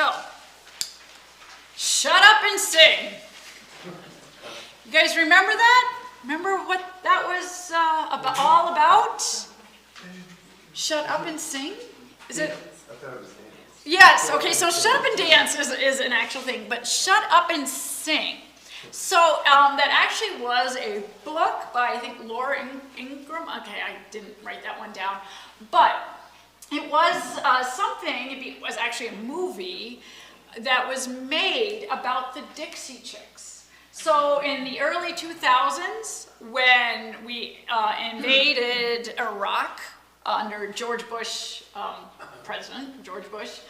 So, shut up and sing. You guys remember that? Remember what that was all about? Shut up and sing? Is it? Yes, okay, so shut up and dance is an actual thing, but shut up and sing. So that actually was a book by, I think, Laura Ingram. Okay, I didn't write that one down. But it was it was actually a movie that was made about the Dixie Chicks. So in the early 2000s, when we invaded Iraq under George Bush, President George Bush,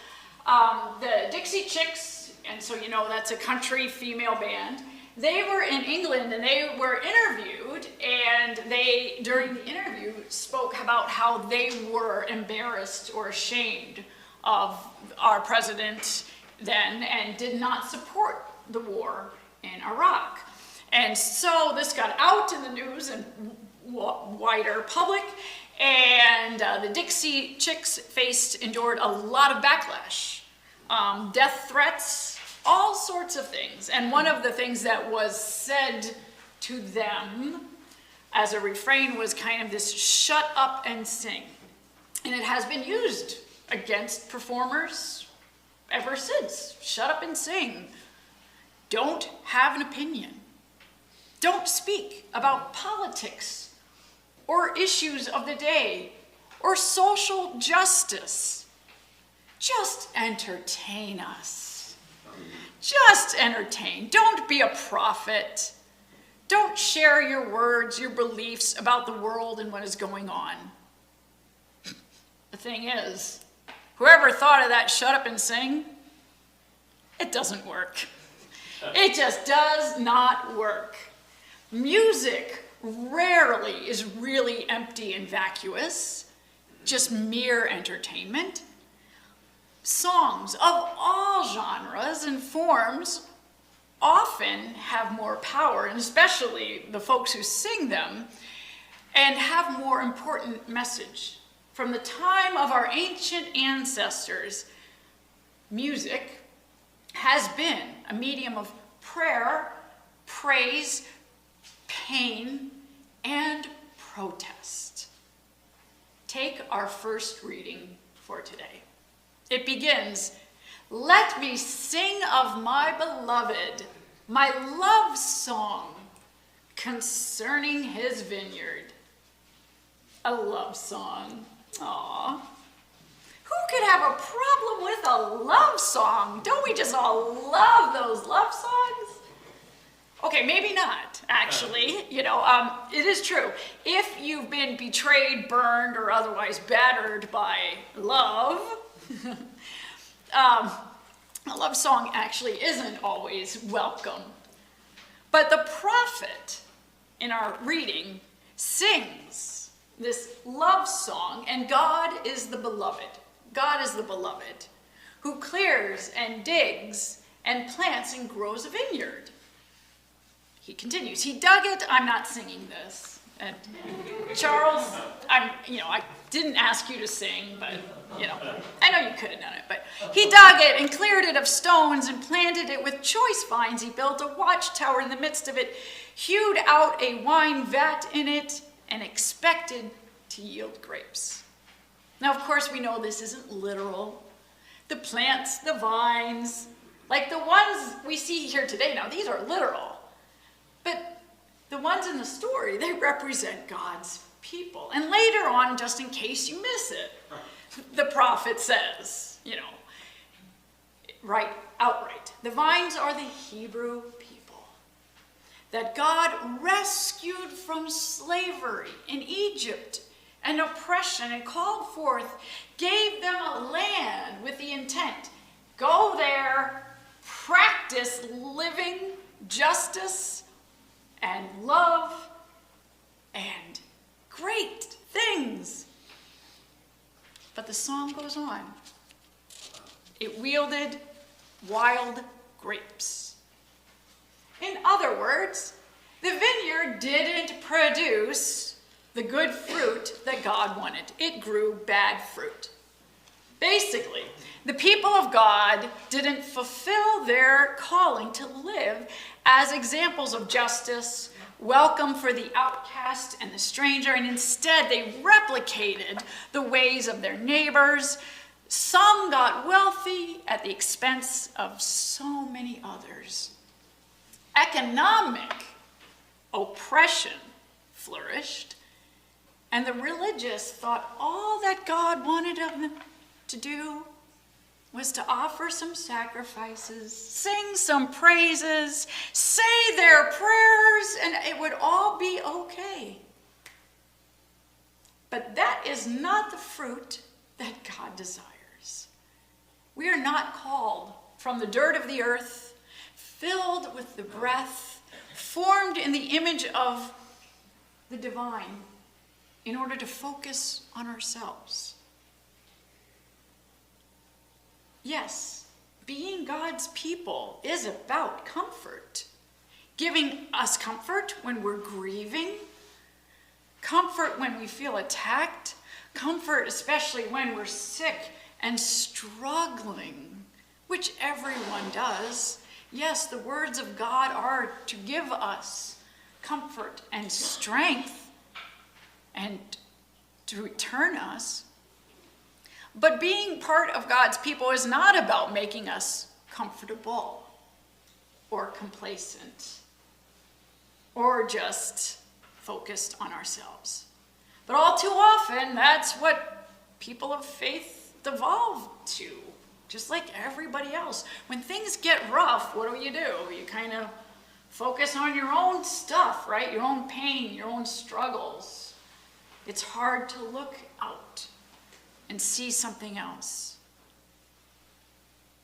the Dixie Chicks, and so you know that's a country female band, they were in England and they were interviewed, and they, during the interview, spoke about how they were embarrassed or ashamed of our president then and did not support the war in Iraq. And so this got out in the news and wider public, and the Dixie Chicks endured a lot of backlash, death threats, all sorts of things. And one of the things that was said to them as a refrain was kind of this, shut up and sing. And it has been used against performers ever since. Shut up and sing. Don't have an opinion. Don't speak about politics or issues of the day or social justice. Just entertain us. Just entertain. Don't be a prophet. Don't share your words, your beliefs about the world and what is going on. The thing is, whoever thought of that shut up and sing, it doesn't work. It just does not work. Music rarely is really empty and vacuous, just mere entertainment. Songs of all genres and forms often have more power, and especially the folks who sing them, and have more important message. From the time of our ancient ancestors, music has been a medium of prayer, praise, pain, and protest. Take our first reading for today. It begins, "Let me sing of my beloved, my love song concerning his vineyard." A love song. Aww. Who could have a problem with a love song? Don't we just all love those love songs? Okay, maybe not, actually. You know, it is true. If you've been betrayed, burned, or otherwise battered by love, a love song actually isn't always welcome. But the prophet in our reading sings this love song, and God is the beloved. God is the beloved who clears and digs and plants and grows a vineyard. He continues, he dug it. I'm not singing this. And Charles, I didn't ask you to sing, but, I know you could have done it, but he dug it and cleared it of stones and planted it with choice vines. He built a watchtower in the midst of it, hewed out a wine vat in it, and expected to yield grapes. Now, of course, we know this isn't literal. The plants, the vines, like the ones we see here today, now these are literal. But the ones in the story, they represent God's people. And later on, just in case you miss it, the prophet says, right outright, the vines are the Hebrew people that God rescued from slavery in Egypt and oppression and called forth, gave them a land with the intent, go there, practice living justice and love and great things. But the song goes on. It yielded wild grapes. In other words, the vineyard didn't produce the good fruit that God wanted. It grew bad fruit. Basically, the people of God didn't fulfill their calling to live as examples of justice, welcome for the outcast and the stranger, and instead they replicated the ways of their neighbors. Some got wealthy at the expense of so many others. Economic oppression flourished, and the religious thought all that God wanted of them to do was to offer some sacrifices, sing some praises, say their prayers, and it would all be okay. But that is not the fruit that God desires. We are not called from the dirt of the earth, filled with the breath, formed in the image of the divine, in order to focus on ourselves. Yes, being God's people is about comfort, giving us comfort when we're grieving, comfort when we feel attacked, comfort especially when we're sick and struggling, which everyone does. Yes, the words of God are to give us comfort and strength and to return us. But being part of God's people is not about making us comfortable or complacent or just focused on ourselves. But all too often, that's what people of faith devolve to, just like everybody else. When things get rough, what do? You kind of focus on your own stuff, right? Your own pain, your own struggles. It's hard to look out and see something else.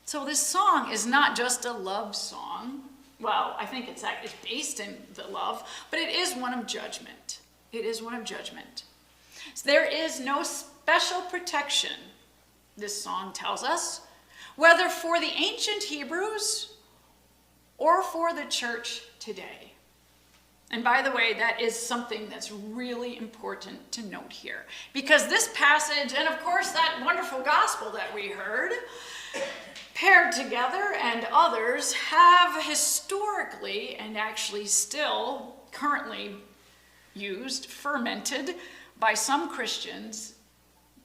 So this song is not just a love song. Well, I think it's based in the love, but it is one of judgment. It is one of judgment. So there is no special protection, this song tells us, whether for the ancient Hebrews or for the church today. And by the way, that is something that's really important to note here. Because this passage, and of course that wonderful gospel that we heard, paired together and others, have historically and actually still currently used, fermented by some Christians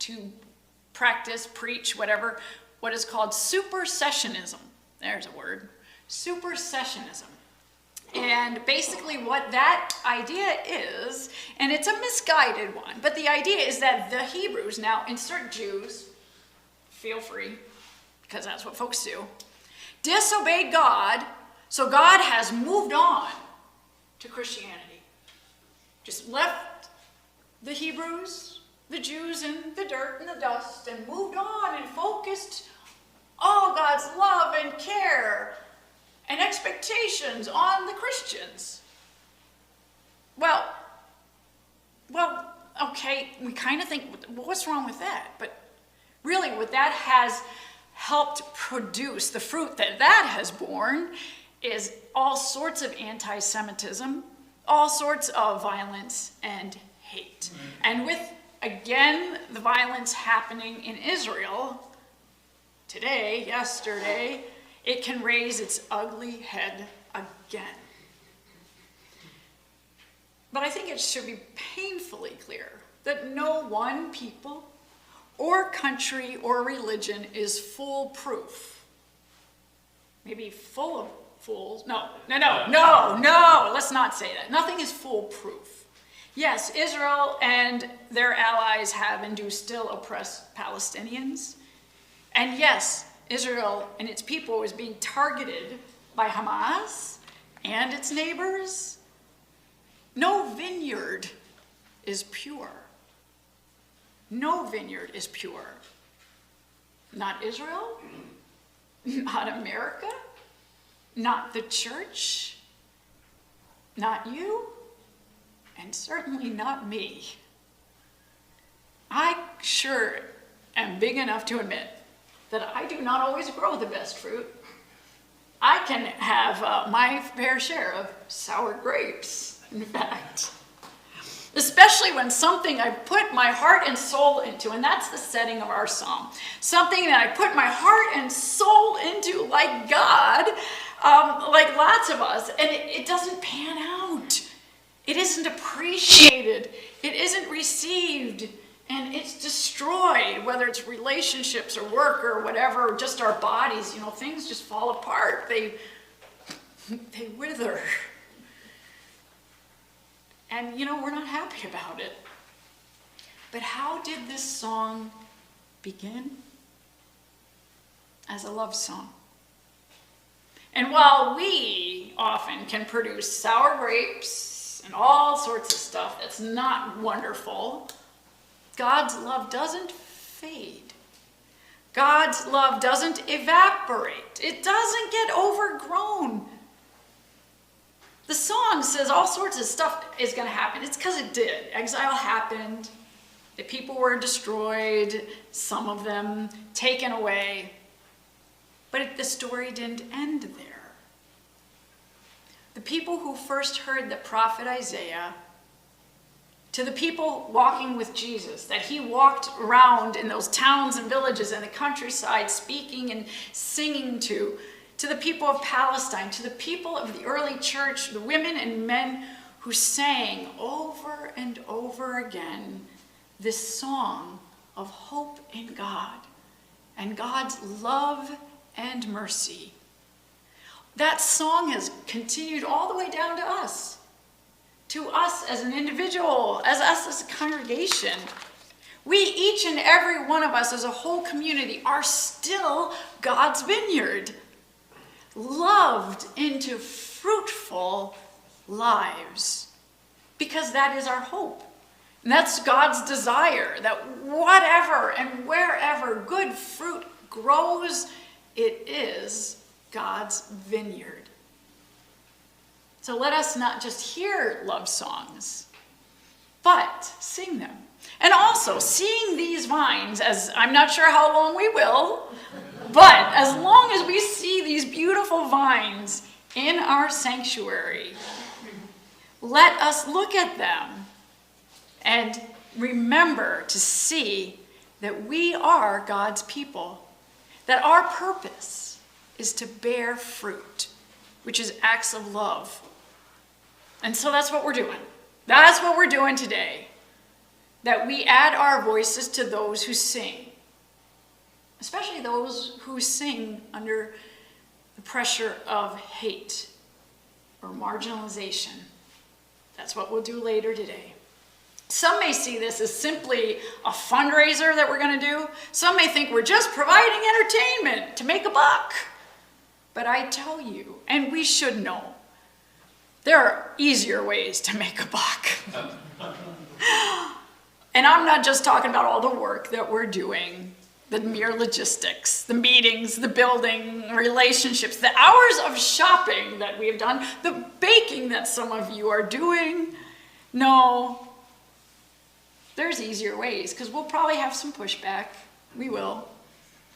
to practice, preach, whatever, what is called supersessionism. There's a word. Supersessionism. And basically what that idea is, and it's a misguided one, but the idea is that the Hebrews, now insert Jews, feel free, because that's what folks do, disobeyed God, so God has moved on to Christianity. Just left the Hebrews, the Jews in the dirt and the dust, and moved on and focused all God's love and care and expectations on the Christians. Well, okay, we kind of think, well, what's wrong with that? But really what that has helped produce, the fruit that has borne, is all sorts of anti-Semitism, all sorts of violence and hate. And with, again, the violence happening in Israel today, yesterday, it can raise its ugly head again. But I think it should be painfully clear that no one people or country or religion is foolproof. Maybe full of fools. No, let's not say that. Nothing is foolproof. Yes, Israel and their allies have and do still oppress Palestinians. And yes, Israel and its people is being targeted by Hamas and its neighbors. No vineyard is pure. No vineyard is pure. Not Israel, not America, not the church, not you, and certainly not me. I sure am big enough to admit that I do not always grow the best fruit. I can have my fair share of sour grapes, in fact. Especially when something I put my heart and soul into, and that's the setting of our song. Something that I put my heart and soul into, like God, like lots of us, and it doesn't pan out. It isn't appreciated. It isn't received. And it's destroyed, whether it's relationships or work or whatever, or just our bodies. Things just fall apart. They wither. And, we're not happy about it. But how did this song begin? As a love song. And while we often can produce sour grapes and all sorts of stuff that's not wonderful, God's love doesn't fade. God's love doesn't evaporate. It doesn't get overgrown. The song says all sorts of stuff is going to happen. It's because it did. Exile happened. The people were destroyed. Some of them taken away. But the story didn't end there. The people who first heard the prophet Isaiah, to the people walking with Jesus, that he walked around in those towns and villages and the countryside speaking and singing to the people of Palestine, to the people of the early church, the women and men who sang over and over again this song of hope in God and God's love and mercy. That song has continued all the way down to us as an individual, as us as a congregation. We, each and every one of us as a whole community, are still God's vineyard, loved into fruitful lives, because that is our hope. And that's God's desire, that whatever and wherever good fruit grows, it is God's vineyard. So let us not just hear love songs, but sing them. And also, seeing these vines, as I'm not sure how long we will, but as long as we see these beautiful vines in our sanctuary, let us look at them and remember to see that we are God's people, that our purpose is to bear fruit, which is acts of love. And so that's what we're doing. That's what we're doing today. That we add our voices to those who sing, especially those who sing under the pressure of hate or marginalization. That's what we'll do later today. Some may see this as simply a fundraiser that we're going to do. Some may think we're just providing entertainment to make a buck. But I tell you, and we should know, there are easier ways to make a buck. And I'm not just talking about all the work that we're doing, the mere logistics, the meetings, the building, relationships, the hours of shopping that we have done, the baking that some of you are doing. No, there's easier ways, because we'll probably have some pushback. We will.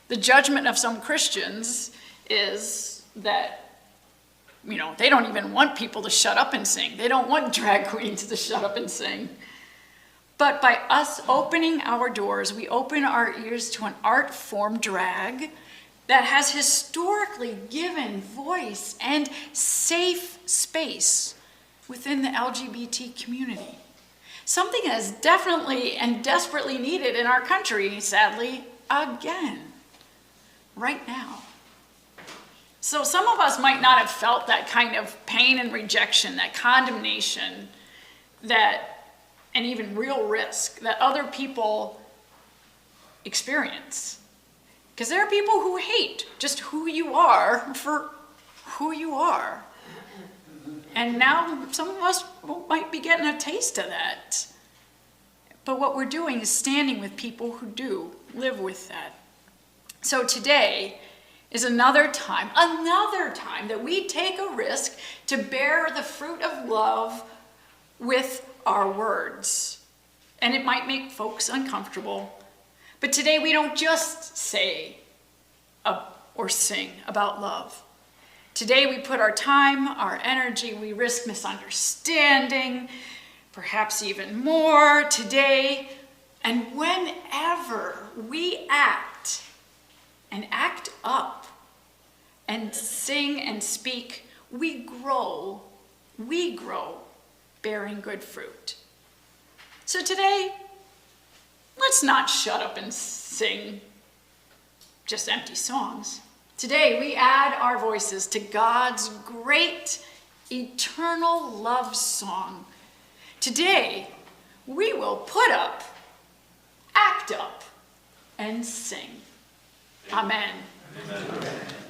The judgment of some Christians is that, they don't even want people to shut up and sing. They don't want drag queens to shut up and sing. But by us opening our doors, we open our ears to an art form, drag, that has historically given voice and safe space within the LGBT community. Something that is definitely and desperately needed in our country, sadly, again, right now. So some of us might not have felt that kind of pain and rejection, that condemnation, and even real risk that other people experience. Because there are people who hate just who you are for who you are. And now some of us might be getting a taste of that. But what we're doing is standing with people who do live with that. So today is another time that we take a risk to bear the fruit of love with our words. And it might make folks uncomfortable. But today we don't just say or sing about love. Today we put our time, our energy, we risk misunderstanding, perhaps even more today, and whenever we act and act up and sing and speak, we grow, bearing good fruit. So today, let's not shut up and sing just empty songs. Today, we add our voices to God's great eternal love song. Today, we will put up, act up, and sing. Amen. Amen.